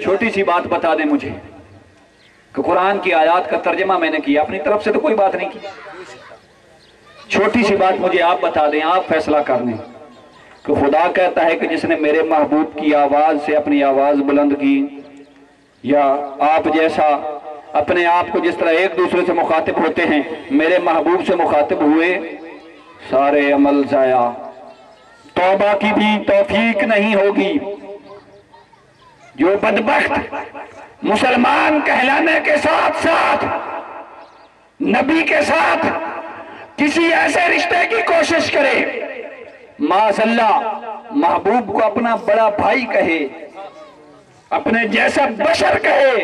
چھوٹی سی بات بتا دیں مجھے کہ قرآن کی آیات کا ترجمہ میں نے کیا، اپنی طرف سے تو کوئی بات نہیں کی، چھوٹی سی بات مجھے آپ بتا دیں، آپ فیصلہ کر لیں کہ خدا کہتا ہے کہ جس نے میرے محبوب کی آواز سے اپنی آواز بلند کی، یا آپ جیسا اپنے آپ کو جس طرح ایک دوسرے سے مخاطب ہوتے ہیں میرے محبوب سے مخاطب ہوئے، سارے عمل ضائع، توبہ کی بھی توفیق نہیں ہوگی۔ جو بدبخت مسلمان کہلانے کے ساتھ ساتھ نبی کے ساتھ کسی ایسے رشتے کی کوشش کرے، معاذ اللہ محبوب کو اپنا بڑا بھائی کہے، اپنے جیسا بشر کہے،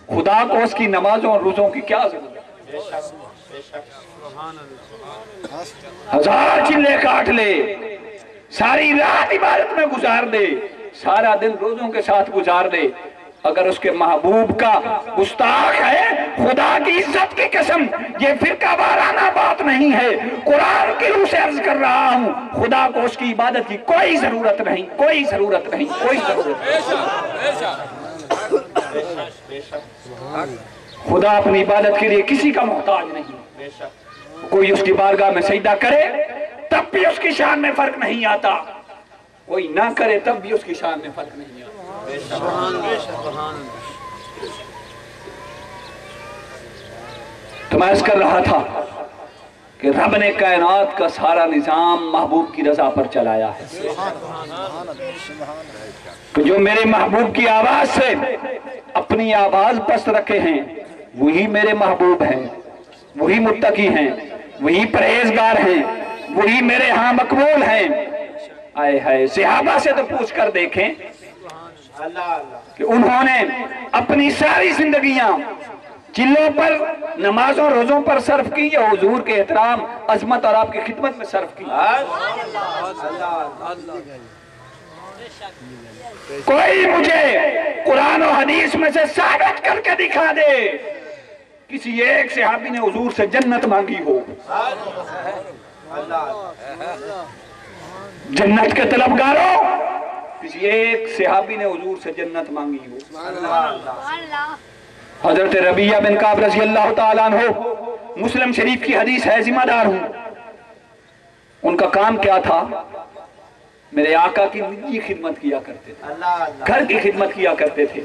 خدا کو اس کی نمازوں اور روزوں کی کیا ضرورت؟ ہزار چلے کاٹ لے، ساری رات عبادت میں گزار دے، سارا دن روزوں کے ساتھ گزار دے، اگر اس کے محبوب کا گستاخ ہے، خدا کی عزت کی قسم یہ فرقہ وارانہ بات نہیں ہے، قرآن کی روح سے عرض کر رہا ہوں، خدا کو اس کی عبادت کی کوئی ضرورت نہیں، کوئی ضرورت نہیں، کوئی ضرورت نہیں۔ خدا اپنی عبادت کے لیے کسی کا محتاج نہیں، کوئی اس کی بارگاہ میں سجدہ کرے تب بھی اس کی شان میں فرق نہیں آتا، کوئی نہ کرے تب بھی اس کی شان میں فرق نہیں آتا۔ تو میں اس کر رہا تھا کہ رب نے کائنات کا سارا نظام محبوب کی رضا پر چلایا ہے، کہ جو میرے محبوب کی آواز سے اپنی آواز پست رکھے ہیں وہی میرے محبوب ہیں، وہی متقی ہیں، وہی پرہیزگار ہیں، وہی میرے ہاں مقبول ہیں۔ آئے ہائے، صحابہ سے تو پوچھ کر دیکھیں کہ انہوں نے اپنی ساری زندگیاں چلوں پر، نمازوں روزوں پر صرف کی یا حضور کے احترام عظمت اور آپ کی خدمت میں صرف کی؟ کوئی مجھے قرآن و حدیث میں سے ثابت کر کے دکھا دے کسی ایک صحابی نے حضور سے جنت مانگی ہو، جنت کے طلبگاروں کسی ایک صحابی نے حضور سے جنت مانگی ہو؟ حضرت ربیعہ بن کعب رضی اللہ تعالیٰ عنہ، مسلم شریف کی حدیث ہے، ذمہ دار ہوں، ان کا کام کیا تھا؟ میرے آقا کی نجی خدمت کیا کرتے تھے، گھر کی خدمت کیا کرتے تھے،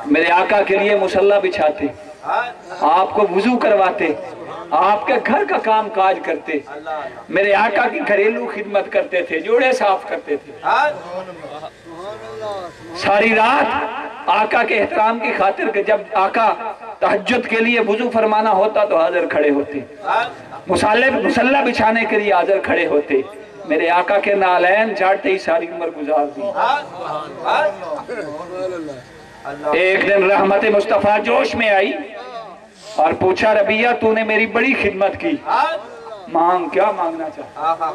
میرے آقا کے لیے مصلی بچھاتے، آپ کو وضو کرواتے، آپ کے گھر کا کام کاج کرتے، میرے آقا کی گھریلو خدمت کرتے تھے، جوڑے صاف کرتے تھے، ساری رات آقا کے احترام کی خاطر کہ جب آقا تہجد کے لیے وضو فرمانا ہوتا تو حاضر کھڑے ہوتے، مصلی بچھانے کے لیے حاضر کھڑے ہوتے، میرے آقا کے نالین جھاڑتے ہی ساری عمر گزار دی۔ ایک دن رحمت مصطفیٰ جوش میں آئی اور پوچھا، ربیعہ تو نے میری بڑی خدمت کی، مانگ، کیا مانگنا چاہتا؟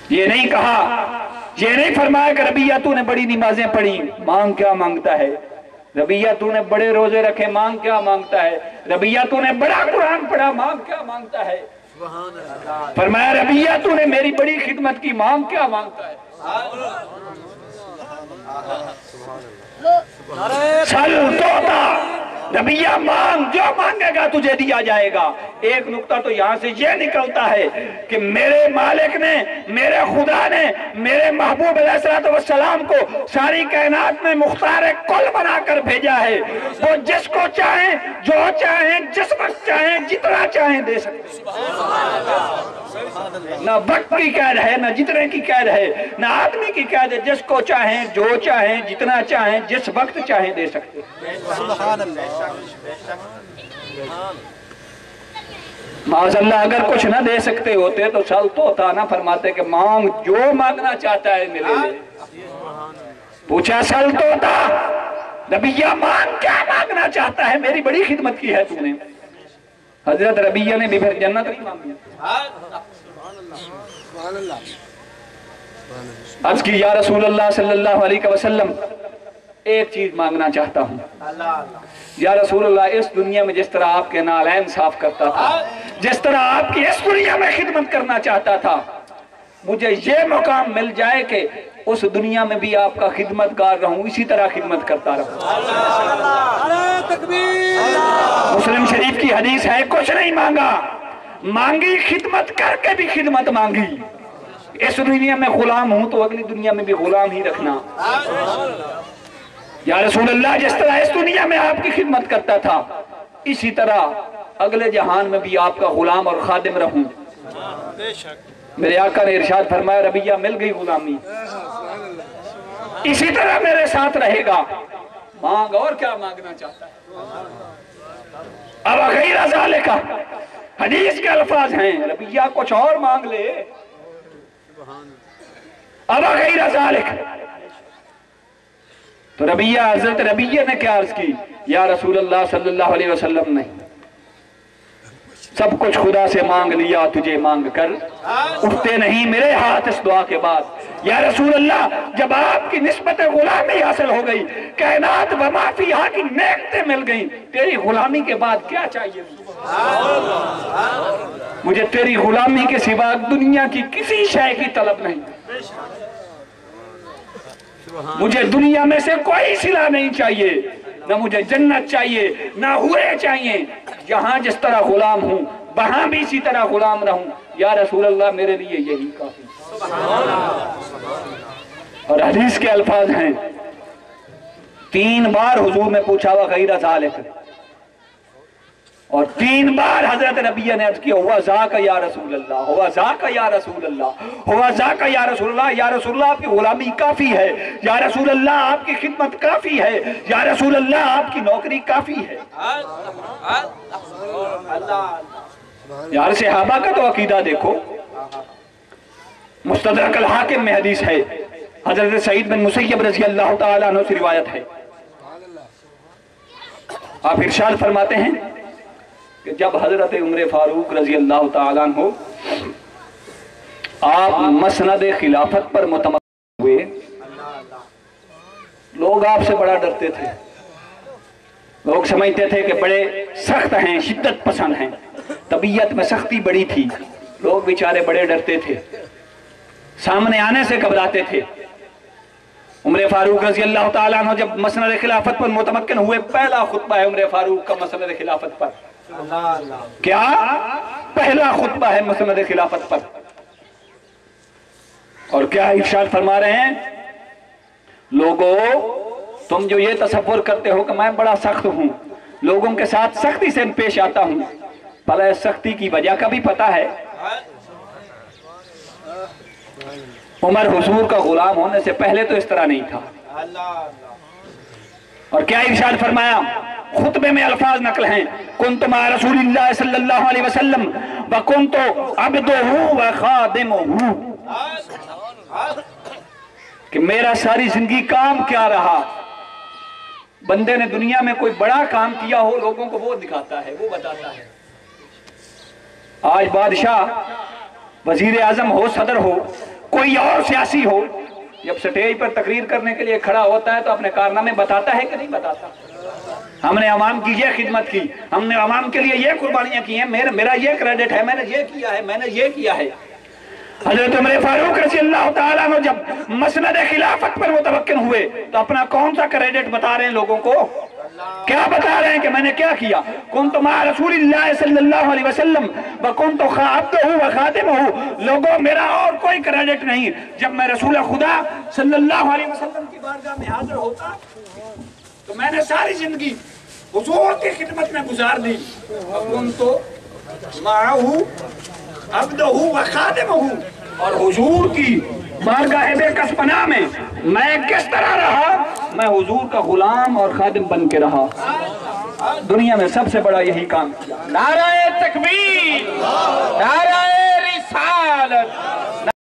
یہ نہیں کہا، یہ نہیں فرمایا کہ ربیعہ تو نے بڑی نمازیں پڑھی، مانگ کیا مانگتا ہے؟ ربیعہ تو نے بڑے روزے رکھے، مانگ کیا مانگتا ہے؟ ربیعہ تو نے بڑا قرآن پڑھا، مانگ کیا مانگتا ہے؟ فرمایا ربیعہ تو نے میری بڑی خدمت کی، مانگ کیا مانگتا ہے؟ سل توتا، ربیعہ مانگ، جو مانگے گا تجھے دیا جائے گا۔ ایک نقطہ تو یہاں سے یہ نکلتا ہے کہ میرے مالک نے، میرے خدا نے میرے محبوب علیہ السلام کو ساری کائنات میں مختار کل بنا کر بھیجا ہے، وہ جس کو چاہیں، جو چاہیں، جس وقت چاہیں، جتنا چاہیں دے سکتے، نہ وقت کی قید ہے، نہ جتنے کی قید ہے، نہ آدمی کی قید ہے، جس کو چاہیں، جو چاہیں، جتنا چاہیں، جس وقت چاہیں دے سکتے۔ سبحان اللہ۔ معاذ اللہ اگر کچھ نہ دے سکتے ہوتے تو سل توتا نہ فرماتے کہ مانگ، جو مانگنا چاہتا ہے ملے لے۔ پوچھا سل توتا، ربیعہ مانگ، کیا مانگنا چاہتا ہے؟ میری بڑی خدمت کی ہے تو نے۔ حضرت ربیعہ نے بھی پھر جنت نہیں مانگی، عرض کی یا رسول اللہ صلی اللہ علیہ وسلم ایک چیز مانگنا چاہتا ہوں۔ یا رسول اللہ اس دنیا میں جس طرح آپ کے نالین صاف کرتا تھا، جس طرح آپ کی اس دنیا میں خدمت کرنا چاہتا تھا، مجھے یہ مقام مل جائے کہ اس دنیا میں بھی آپ کا خدمتگار رہوں، اسی طرح خدمت کرتا رہوں۔ مسلم شریف کی حدیث ہے، کچھ نہیں مانگا، مانگی خدمت کر کے بھی خدمت مانگی۔ اس دنیا میں غلام ہوں تو اگلی دنیا میں بھی غلام ہی رکھنا۔ یا رسول اللہ، جس طرح اس دنیا میں آپ کی خدمت کرتا تھا، اسی طرح اگلے جہان میں بھی آپ کا غلام اور خادم رہوں۔ میرے آقا نے ارشاد فرمایا، ربیہ مل گئی غلامی، اسی طرح میرے ساتھ رہے گا۔ مانگ، اور کیا مانگنا چاہتا ہے؟ اب غیر ذالک، حدیث کے الفاظ ہیں، ربیہ کچھ اور مانگ لے۔ اب غیر ذالک، تو ربیہ، حضرت ربیہ نے کیا عرض کی؟ یا رسول اللہ صلی اللہ علیہ وسلم، نہیں، سب کچھ خدا سے مانگ لیا، تجھے مانگ کر اٹھتے نہیں میرے ہاتھ اس دعا کے بعد۔ یا رسول اللہ، جب آپ کی نسبت غلامی حاصل ہو گئی، کائنات و ما فیہا کی نعمتیں مل گئیں، تیری غلامی کے بعد کیا چاہیے؟ مجھے تیری غلامی کے سوا دنیا کی کسی شے کی طلب نہیں، مجھے دنیا میں سے کوئی صلہ نہیں چاہیے، نہ مجھے جنت چاہیے، نہ ہوئے چاہیے۔ جہاں جس طرح غلام ہوں، وہاں بھی اسی طرح غلام رہوں۔ یا رسول اللہ، میرے لیے یہی کافی۔ اور حدیث کے الفاظ ہیں، 3 بار حضور نے پوچھا ہوا غیر ذالک، اور 3 بار حضرت ربیہ نے عرض کیا، ہوا ذاک یا رسول اللہ، ہوا ذاک یا رسول اللہ، ہوا ذاک یا رسول اللہ۔ یا رسول اللہ، آپ کی غلامی کافی ہے، یا رسول اللہ آپ کی خدمت کافی ہے، یا رسول اللہ آپ کی نوکری کافی ہے۔ یار صحابہ کا تو عقیدہ دیکھو، مستدرک الحاکم میں حدیث ہے، حضرت سعید بن مسیب رضی اللہ تعالیٰ عنہ سے روایت ہے، آپ ارشاد فرماتے ہیں کہ جب حضرت عمر فاروق رضی اللہ تعالیٰ عنہ آپ مسند خلافت پر متمکن ہوئے، لوگ آپ سے بڑا ڈرتے تھے، لوگ سمجھتے تھے کہ بڑے سخت ہیں، شدت پسند ہیں، طبیعت میں سختی بڑی تھی، لوگ بیچارے بڑے ڈرتے تھے، سامنے آنے سے گھبراتے تھے۔ عمر فاروق رضی اللہ تعالیٰ عنہ جب مسند خلافت پر متمکن ہوئے، پہلا خطبہ ہے عمر فاروق کا مسند خلافت پر۔ کیا پہلا خطبہ ہے مسند خلافت پر، اور کیا ارشاد فرما رہے ہیں؟ لوگو، تم جو یہ تصور کرتے ہو کہ میں بڑا سخت ہوں، لوگوں کے ساتھ سختی سے پیش آتا ہوں، بھلا اس سختی کی وجہ کا بھی پتہ ہے؟ عمر حضور کا غلام ہونے سے پہلے تو اس طرح نہیں تھا۔ اور کیا ارشاد فرمایا؟ خطبے میں الفاظ نقل ہیں، کنت مع رسول اللہ صلی اللہ علیہ وسلم وکنت عبدہ وخادمہ، کہ میرا ساری زندگی کام کیا رہا؟ بندے نے دنیا میں کوئی بڑا کام کیا ہو، لوگوں کو وہ دکھاتا ہے، وہ بتاتا ہے۔ آج بادشاہ، وزیر اعظم ہو، صدر ہو، کوئی اور سیاسی ہو، جب سٹیج پر تقریر کرنے کے لیے کھڑا ہوتا ہے تو اپنے کارنامے بتاتا ہے کہ نہیں بتاتا؟ ہم نے عوام کی یہ خدمت کی، ہم نے عوام کے لیے یہ قربانیاں کی ہیں، میرا یہ کریڈٹ ہے، میں نے یہ کیا ہے، میں نے یہ کیا ہے۔ حضرت عمر فاروق رضی اللہ تعالیٰ عنہ جب مسند خلافت پر متمکن ہوئے تو اپنا کون سا کریڈٹ بتا رہے ہیں لوگوں کو؟ کیا بتا رہے ہیں کہ میں نے کیا کیا؟ کنت مع رسول اللہ صلی اللہ علیہ وسلم وکنت عبدہ وخادمہ، لوگوں میرا اور کوئی کریڈٹ نہیں، جب میں رسول خدا صلی اللہ علیہ وسلم کی بارگاہ میں حاضر ہوتا تو میں نے ساری زندگی حضور کی خدمت میں گزار دی۔ وکنت معہ عبدہ وخادمہ، اور حضور کی بارگاہ بے کس پناہ میں کس طرح رہا؟ میں حضور کا غلام اور خادم بن کے رہا، دنیا میں سب سے بڑا یہی کام کیا۔ نعرہ تکبیر، نعرہ رسالت۔